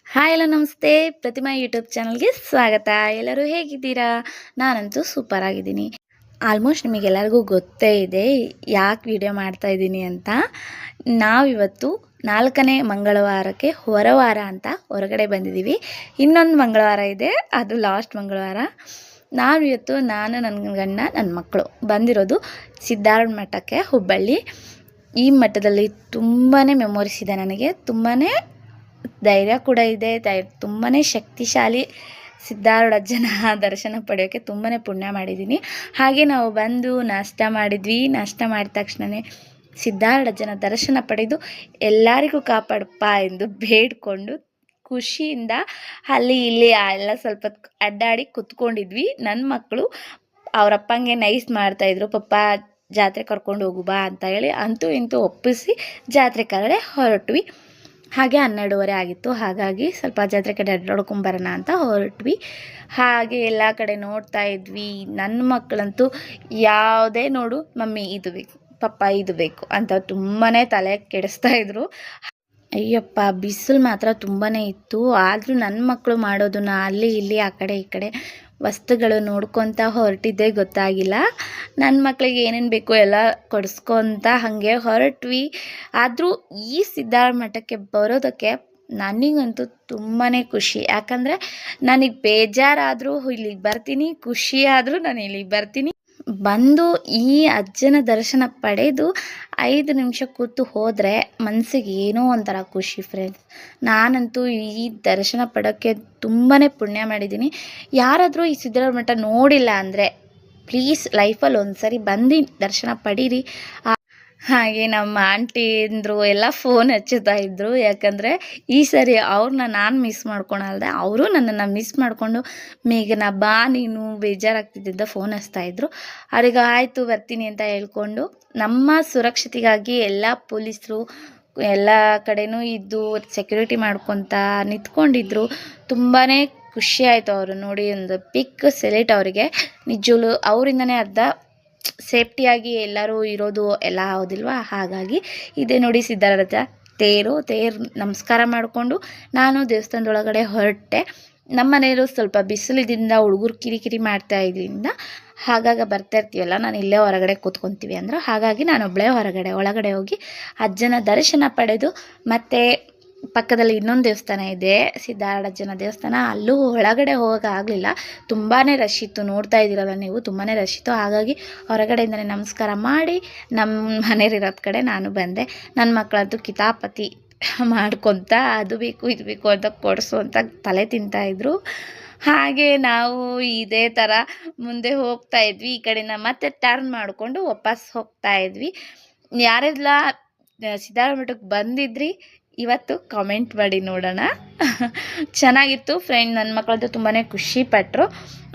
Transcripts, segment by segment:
Hi hello ನಮಸ್ತೆ. ಪ್ರತಿಮಾ YouTube ಚಾನಲ್ಗೆ ಸ್ವಾಗತ. ಎಲ್ಲರೂ ಹೇಗಿದ್ದೀರಾ? ನಾನಂತೂ ಸೂಪರ್ ಆಗಿದ್ದೀನಿ. ಆಲ್ಮೋಸ್ಟ್ ನಿಮಗೆಲ್ಲರಿಗೂ ಗೊತ್ತೇ ಇದೆ ಯಾಕೆ ವಿಡಿಯೋ ಮಾಡ್ತಾ ಇದ್ದೀನಿ ಅಂತ. ನಾವಿವತ್ತು 4ನೇ ಮಂಗಳವಾರಕ್ಕೆ ಹೊರವಾರ ಅಂತ ಹೊರಗಡೆ ಬಂದಿದ್ದೀವಿ. ಇನ್ನೊಂದು ಮಂಗಳವಾರ ಇದೆ, ಅದು ಲಾಸ್ಟ್ ಮಂಗಳವಾರ. ನಾನು ನನ್ನ ಗಂಡ ನನ್ನ ಮಕ್ಕಳು ಬಂದಿರೋದು ಸಿದ್ಧಾರೂಢ ಮಠಕ್ಕೆ, ಹುಬ್ಬಳ್ಳಿ. ಈ ಮಠದಲ್ಲಿ ತುಂಬಾ ಮೆಮೊರೀಸ್ ಇದೆ ನನಗೆ, ತುಂಬಾ ಧೈರ್ಯ ಕೂಡ ಇದೆ. ತುಂಬಾ ಶಕ್ತಿಶಾಲಿ ಸಿದ್ಧಾರೂಢ ಅಜ್ಜನ ದರ್ಶನ ಪಡೆಯೋಕ್ಕೆ ತುಂಬಾ ಪುಣ್ಯ ಮಾಡಿದ್ದೀನಿ. ಹಾಗೆ ನಾವು ಬಂದು ನಾಷ್ಟ ಮಾಡಿದ್ವಿ. ನಾಷ್ಟ ಮಾಡಿದ ತಕ್ಷಣವೇ ಸಿದ್ಧಾರೂಢ ಅಜ್ಜನ ದರ್ಶನ ಪಡೆದು ಎಲ್ಲರಿಗೂ ಕಾಪಾಡಪ್ಪ ಎಂದು ಬೇಡ್ಕೊಂಡು ಖುಷಿಯಿಂದ ಅಲ್ಲಿ ಇಲ್ಲಿ ಎಲ್ಲ ಸ್ವಲ್ಪ ಅಡ್ಡಾಡಿ ಕುತ್ಕೊಂಡಿದ್ವಿ. ನನ್ನ ಮಕ್ಕಳು ಅವರಪ್ಪಂಗೆ ನೈಸ್ ಮಾಡ್ತಾಯಿದ್ರು, ಪಪ್ಪ ಜಾತ್ರೆ ಕರ್ಕೊಂಡು ಹೋಗು ಬಾ ಅಂತ ಹೇಳಿ. ಅಂತೂ ಇಂತೂ ಒಪ್ಪಿಸಿ ಜಾತ್ರೆ ಕಡೆ ಹೊರಟ್ವಿ. ಹಾಗೆ 12:30 ಆಗಿತ್ತು. ಹಾಗಾಗಿ ಸ್ವಲ್ಪ ಜಾತ್ರೆ ಕಡೆ ಅಡ್ಡಾಡ್ಕೊಂಬರೋಣ ಅಂತ ಹೊರಟ್ವಿ. ಹಾಗೆ ಎಲ್ಲ ಕಡೆ ನೋಡ್ತಾ ಇದ್ವಿ. ನನ್ನ ಮಕ್ಕಳಂತೂ ಯಾವುದೇ ನೋಡು ಮಮ್ಮಿ ಇದು ಬೇಕು, ಪಪ್ಪ ಇದು ಬೇಕು ಅಂತ ತುಂಬಾ ತಲೆ ಕೆಡಿಸ್ತಾ ಇದ್ರು. ಅಯ್ಯಪ್ಪ, ಬಿಸಿಲು ಮಾತ್ರ ತುಂಬಾ ಇತ್ತು. ಆದರೂ ನನ್ನ ಮಕ್ಕಳು ಮಾಡೋದನ್ನ ಅಲ್ಲಿ ಇಲ್ಲಿ ಆ ಕಡೆ ಈ ಕಡೆ ವಸ್ತುಗಳು ನೋಡ್ಕೊತ ಹೊರಟಿದ್ದೇ ಗೊತ್ತಾಗಿಲ್ಲ. ನನ್ನ ಮಕ್ಕಳಿಗೆ ಏನೇನು ಬೇಕು ಎಲ್ಲ ಕೊಡಿಸ್ಕೊತ ಹಾಗೆ ಹೊರಟ್ವಿ. ಆದರೂ ಈ ಸಿದ್ಧಾರೂಢ ಮಠಕ್ಕೆ ಬರೋದಕ್ಕೆ ನನಗಂತೂ ತುಂಬಾ ಖುಷಿ. ಯಾಕಂದರೆ ನನಗೆ ಬೇಜಾರಾದರೂ ಇಲ್ಲಿಗೆ ಬರ್ತೀನಿ, ಖುಷಿ ಆದರೂ ನಾನು ಇಲ್ಲಿಗೆ ಬರ್ತೀನಿ. ಬಂದು ಈ ಅಜ್ಜನ ದರ್ಶನ ಪಡೆದು 5 ನಿಮಿಷ ಕೂತು ಹೋದರೆ ಮನಸ್ಸಿಗೆ ಏನೋ ಒಂಥರ ಖುಷಿ ಫ್ರೆಂಡ್ಸ್. ನಾನಂತೂ ಈ ದರ್ಶನ ಪಡೋಕ್ಕೆ ತುಂಬಾ ಪುಣ್ಯ ಮಾಡಿದ್ದೀನಿ. ಯಾರಾದರೂ ಈ ಸಿದ್ಧಾರೂಢ ಮಠ ನೋಡಿಲ್ಲ ಅಂದರೆ ಪ್ಲೀಸ್ ಲೈಫಲ್ಲಿ ಒಂದು ಸರಿ ಬಂದು ದರ್ಶನ ಪಡೀರಿ. ಹಾಗೆ ನಮ್ಮ ಆಂಟಿ ಅಂದರು ಎಲ್ಲ ಫೋನ್ ಹಚ್ಚುತ್ತಾ ಇದ್ದರು. ಯಾಕಂದರೆ ಈ ಸರಿ ಅವ್ರನ್ನ ನಾನು ಮಿಸ್ ಮಾಡ್ಕೊಳಲ್ದೆ, ಅವರು ನನ್ನನ್ನು ಮಿಸ್ ಮಾಡಿಕೊಂಡು ಮೇಘನ ಬಾ ನೀನು ಬೇಜಾರಾಗ್ತಿದ್ದ ಫೋನ್ ಹಚ್ತಾಯಿದ್ರು. ಅವ್ರಿಗೆ ಆಯಿತು ಬರ್ತೀನಿ ಅಂತ ಹೇಳ್ಕೊಂಡು ನಮ್ಮ ಸುರಕ್ಷತೆಗಾಗಿ ಎಲ್ಲ ಪೊಲೀಸರು ಎಲ್ಲ ಕಡೆನೂ ಇದ್ದು ಸೆಕ್ಯೂರಿಟಿ ಮಾಡ್ಕೊತ ನಿಂತ್ಕೊಂಡಿದ್ರು. ತುಂಬಾ ಖುಷಿ ಆಯಿತು ಅವರು ನೋಡಿ. ಒಂದು ಬಿಗ್ ಸೆಲ್ಯೂಟ್ ಅವರಿಗೆ. ನಿಜವೂ ಅವರಿಂದನೇ ಅರ್ಧ ಸೇಫ್ಟಿಯಾಗಿ ಎಲ್ಲರೂ ಇರೋದು ಎಲ್ಲ ಹೌದಿಲ್ವಾ. ಹಾಗಾಗಿ ಇದೇ ನೋಡಿ ಸಿದ್ಧಾರೂಢ ತೇರು ನಮಸ್ಕಾರ ಮಾಡಿಕೊಂಡು ನಾನು ದೇವಸ್ಥಾನದೊಳಗಡೆ ಹೊರಟೆ. ನಮ್ಮ ಮನೆಯವರು ಸ್ವಲ್ಪ ಬಿಸಿಲಿದಿಂದ ಹುಡುಗರು ಕಿರಿಕಿರಿ ಮಾಡ್ತಾ ಇದ್ರಿಂದ ಹಾಗಾಗಿ ಬರ್ತಾ ಇರ್ತೀವಲ್ಲ, ನಾನು ಇಲ್ಲೇ ಹೊರಗಡೆ ಕೂತ್ಕೊತೀವಿ ಅಂದರು. ಹಾಗಾಗಿ ನಾನೊಬ್ಬಳೇ ಒಳಗಡೆ ಹೋಗಿ ಅಜ್ಜನ ದರ್ಶನ ಪಡೆದು ಮತ್ತೆ ಪಕ್ಕದಲ್ಲಿ ಇನ್ನೊಂದು ದೇವಸ್ಥಾನ ಇದೆ, ಸಿದ್ಧಾರೂಢಜ್ಜನ ದೇವಸ್ಥಾನ. ಅಲ್ಲೂ ಒಳಗಡೆ ಹೋಗೋಕ್ಕಾಗಲಿಲ್ಲ, ತುಂಬಾ ರಶ್ ಇತ್ತು. ನೋಡ್ತಾ ಇದ್ದೀರಲ್ಲ ನೀವು, ತುಂಬಾ ರಶ್ ಇತ್ತು. ಹಾಗಾಗಿ ಹೊರಗಡೆಯಿಂದಲೇ ನಮಸ್ಕಾರ ಮಾಡಿ ನಮ್ಮ ಮನೆಯಲ್ಲಿರೋದು ಕಡೆ ನಾನು ಬಂದೆ. ನನ್ನ ಮಕ್ಕಳಂತೂ ಕಿತಾಪತಿ ಮಾಡ್ಕೊತ ಅದು ಬೇಕು ಇದು ಬೇಕು ಅಂತ ಕೊಡಿಸು ಅಂತ ತಲೆ ತಿಂತಾಯಿದ್ರು. ಹಾಗೆ ನಾವು ಇದೇ ಥರ ಮುಂದೆ ಹೋಗ್ತಾ ಇದ್ವಿ. ಈ ಕಡೆಯಿಂದ ಮತ್ತೆ ಟರ್ನ್ ಮಾಡಿಕೊಂಡು ವಾಪಸ್ ಹೋಗ್ತಾ ಇದ್ವಿ. ಯಾರೆಲ್ಲ ಸಿದ್ಧಾರೂಢ ಮಠಕ್ಕೆ ಬಂದಿದ್ರಿ ಇವತ್ತು ಕಾಮೆಂಟ್ ಮಾಡಿ ನೋಡೋಣ. ಚೆನ್ನಾಗಿತ್ತು ಫ್ರೆಂಡ್. ನನ್ನ ಮಕ್ಕಳಂತೂ ತುಂಬಾ ಖುಷಿಪಟ್ಟರು,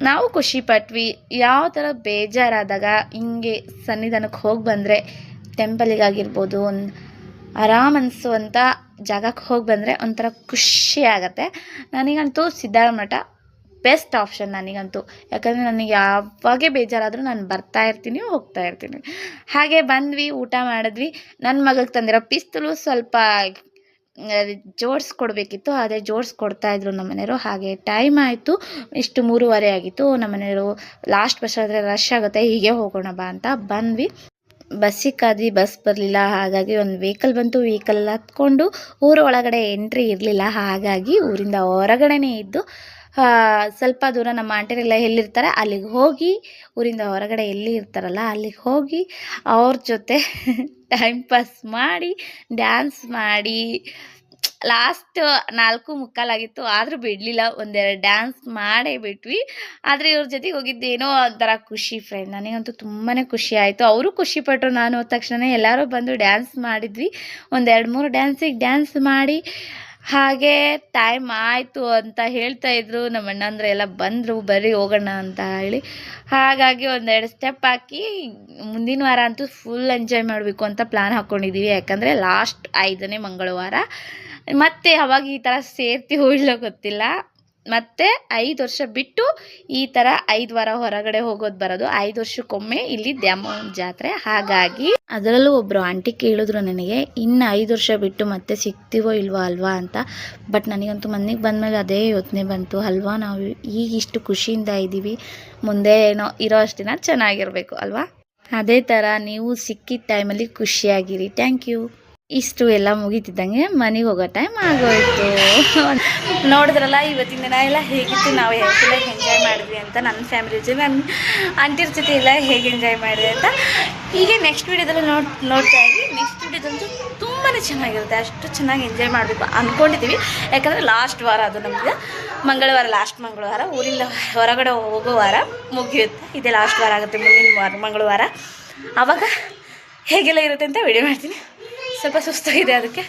ನಾವು ಖುಷಿಪಟ್ವಿ. ಯಾವ ಥರ ಬೇಜಾರಾದಾಗ ಹಿಂಗೆ ಸನ್ನಿಧಾನಕ್ಕೆ ಹೋಗಿ ಬಂದರೆ, ಟೆಂಪಲಿಗಾಗಿರ್ಬೋದು, ಒಂದು ಆರಾಮ್ ಅನಿಸುವಂಥ ಜಾಗಕ್ಕೆ ಹೋಗಿ ಬಂದರೆ ಒಂಥರ ಖುಷಿ ಆಗುತ್ತೆ. ನನಗಂತೂ ಸಿದ್ಧಾರೂಢ ಮಠ ಬೆಸ್ಟ್ ಆಪ್ಷನ್ ನನಗಂತೂ. ಯಾಕಂದರೆ ನನಗೆ ಯಾವಾಗೇ ಬೇಜಾರಾದರೂ ನಾನು ಬರ್ತಾ ಇರ್ತೀನಿ, ಹೋಗ್ತಾ ಇರ್ತೀನಿ. ಹಾಗೆ ಬಂದ್ವಿ, ಊಟ ಮಾಡಿದ್ವಿ. ನನ್ನ ಮಗಗೆ ತಂದಿರೋ ಪಿಸ್ತಲು ಸ್ವಲ್ಪ ಜೋಡಿಸ್ಕೊಡ್ಬೇಕಿತ್ತು, ಅದೇ ಜೋಡಿಸ್ಕೊಡ್ತಾಯಿದ್ರು ನಮ್ಮ ಮನೆಯವರು. ಹಾಗೆ ಟೈಮ್ ಆಯಿತು, ಇಷ್ಟು 3:30 ಆಗಿತ್ತು. ನಮ್ಮ ಮನೆಯವರು ಲಾಸ್ಟ್ ಬಸ್ ಆದರೆ ರಶ್ ಆಗುತ್ತೆ, ಹೀಗೆ ಹೋಗೋಣ ಬಾ ಅಂತ ಬಂದ್ವಿ. ಬಸ್ಸಿಗೆ ಕಾದ್ವಿ, ಬಸ್ ಬರಲಿಲ್ಲ. ಹಾಗಾಗಿ ಒಂದು ವೆಹಿಕಲ್ ಬಂತು, ವೆಹಿಕಲ್ ಹತ್ಕೊಂಡು ಊರ ಒಳಗಡೆ ಎಂಟ್ರಿ ಇರಲಿಲ್ಲ. ಹಾಗಾಗಿ ಊರಿಂದ ಹೊರಗಡೆನೇ ಇದ್ದು ಸ್ವಲ್ಪ ದೂರ ನಮ್ಮ ಆಂಟಿರೆಲ್ಲ ಎಲ್ಲಿರ್ತಾರೆ ಅಲ್ಲಿಗೆ ಹೋಗಿ, ಊರಿಂದ ಹೊರಗಡೆ ಎಲ್ಲಿ ಇರ್ತಾರಲ್ಲ ಅಲ್ಲಿಗೆ ಹೋಗಿ ಅವ್ರ ಜೊತೆ ಟೈಮ್ ಪಾಸ್ ಮಾಡಿ ಡ್ಯಾನ್ಸ್ ಮಾಡಿ ಲಾಸ್ಟ್ 4:45 ಆಗಿತ್ತು. ಆದರೂ ಬಿಡಲಿಲ್ಲ, ಒಂದೆರಡು ಡ್ಯಾನ್ಸ್ ಮಾಡೇ ಬಿಟ್ವಿ. ಆದರೆ ಇವ್ರ ಜೊತೆಗೆ ಹೋಗಿದ್ದೇನೋ ಒಂಥರ ಖುಷಿ ಫ್ರೆಂಡ್. ನನಗಂತೂ ತುಂಬಾ ಖುಷಿ ಆಯಿತು, ಅವರು ಖುಷಿಪಟ್ಟರು. ನಾನು ಹೋದ ತಕ್ಷಣ ಎಲ್ಲರೂ ಬಂದು ಡ್ಯಾನ್ಸ್ ಮಾಡಿದ್ವಿ. ಒಂದು 2-3 ಡ್ಯಾನ್ಸಿಗೆ ಡ್ಯಾನ್ಸ್ ಮಾಡಿ ಹಾಗೆ ಟೈಮ್ ಆಯಿತು ಅಂತ ಹೇಳ್ತಾಯಿದ್ರು. ನಮ್ಮ ಅಣ್ಣಂದ್ರೆ ಎಲ್ಲ ಬಂದರು, ಬರ್ರಿ ಹೋಗೋಣ ಅಂತ ಹೇಳಿ. ಹಾಗಾಗಿ 1-2 ಸ್ಟೆಪ್ ಹಾಕಿ ಮುಂದಿನ ವಾರ ಅಂತೂ ಫುಲ್ ಎಂಜಾಯ್ ಮಾಡಬೇಕು ಅಂತ ಪ್ಲ್ಯಾನ್ ಹಾಕ್ಕೊಂಡಿದ್ದೀವಿ. ಯಾಕಂದರೆ ಲಾಸ್ಟ್ 5ನೇ ಮಂಗಳವಾರ. ಮತ್ತೆ ಅವಾಗ ಈ ಥರ ಸೇರ್ತೀವೋ ಇಲ್ಲೋ ಗೊತ್ತಿಲ್ಲ. ಮತ್ತು 5 ವರ್ಷ ಬಿಟ್ಟು ಈ ಥರ 5 ವಾರ ಹೊರಗಡೆ ಹೋಗೋದು ಬರೋದು. 5 ವರ್ಷಕ್ಕೊಮ್ಮೆ ಇಲ್ಲಿ ದ್ಯಾಮವ್ವನ ಜಾತ್ರೆ. ಹಾಗಾಗಿ ಅದರಲ್ಲೂ ಒಬ್ಬರು ಆಂಟಿ ಕೇಳಿದ್ರು ನನಗೆ, ಇನ್ನು 5 ವರ್ಷ ಬಿಟ್ಟು ಮತ್ತೆ ಸಿಗ್ತೀವೋ ಇಲ್ವೋ ಅಲ್ವಾ ಅಂತ. ಬಟ್ ನನಗಂತೂ ಮನೆಗೆ ಬಂದಮೇಲೆ ಅದೇ ಯೋಚನೆ ಬಂತು ಅಲ್ವಾ, ನಾವು ಈಗ ಇಷ್ಟು ಖುಷಿಯಿಂದ ಇದ್ದೀವಿ, ಮುಂದೆ ಏನೋ ಇರೋ ಅಷ್ಟು ದಿನ ಚೆನ್ನಾಗಿರಬೇಕು ಅಲ್ವಾ. ಅದೇ ಥರ ನೀವು ಸಿಕ್ಕಿದ ಟೈಮಲ್ಲಿ ಖುಷಿಯಾಗಿರಿ. Thank you. ಇಷ್ಟು ಎಲ್ಲ ಮುಗೀತಿದ್ದಂಗೆ ಮನೆಗೆ ಹೋಗೋ ಟೈಮ್ ಆಗೋಯ್ತು. ನೋಡಿದ್ರಲ್ಲ ಇವತ್ತಿನ ದಿನ ಎಲ್ಲ ಹೇಗಿತ್ತು, ನಾವು ಹೇಗೆಲ್ಲ ಎಂಜಾಯ್ ಮಾಡಿದ್ವಿ ಅಂತ. ನನ್ನ ಫ್ಯಾಮಿಲಿ ಜೊತೆ, ನನ್ನ ಆಂಟಿರ ಜೊತೆ ಎಲ್ಲ ಹೇಗೆ ಎಂಜಾಯ್ ಮಾಡಿದೆ ಅಂತ ಹೀಗೆ ನೆಕ್ಸ್ಟ್ ವೀಡಿಯೋದಲ್ಲಿ ನೋಡ್ತಾ ಇದ್ವಿ. ನೆಕ್ಸ್ಟ್ ವೀಡಿಯೋದಂತೂ ತುಂಬಾ ಚೆನ್ನಾಗಿರುತ್ತೆ. ಅಷ್ಟು ಚೆನ್ನಾಗಿ ಎಂಜಾಯ್ ಮಾಡಬೇಕು ಅಂದ್ಕೊಂಡಿದ್ದೀವಿ. ಯಾಕಂದರೆ ಲಾಸ್ಟ್ ವಾರ ಅದು ನಮಗೆ ಮಂಗಳವಾರ, ಲಾಸ್ಟ್ ಮಂಗಳವಾರ ಊರಿಂದ ಹೊರಗಡೆ ಹೋಗೋ ವಾರ ಮುಗಿಯುತ್ತೆ. ಇದೇ ಲಾಸ್ಟ್ ವಾರ ಆಗುತ್ತೆ, ಮುಂದಿನ ಮಂಗಳವಾರ. ಆವಾಗ ಹೇಗೆಲ್ಲ ಇರುತ್ತೆ ಅಂತ ವಿಡಿಯೋ ಮಾಡ್ತೀನಿ. ಸ್ವಲ್ಪ ಸುಸ್ತಾಗಿದೆ, ಅದಕ್ಕೆ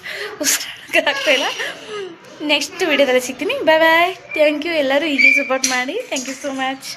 ಉಸಿರಾಡೋಕ್ಕಾಗ್ತಾಯಿಲ್ಲ. ನೆಕ್ಸ್ಟ್ ವಿಡಿಯೋದಲ್ಲಿ ಸಿಗ್ತೀನಿ. Bye bye. Thank you. ಎಲ್ಲರೂ ಹೀಗೆ ಸಪೋರ್ಟ್ ಮಾಡಿ. Thank you so much.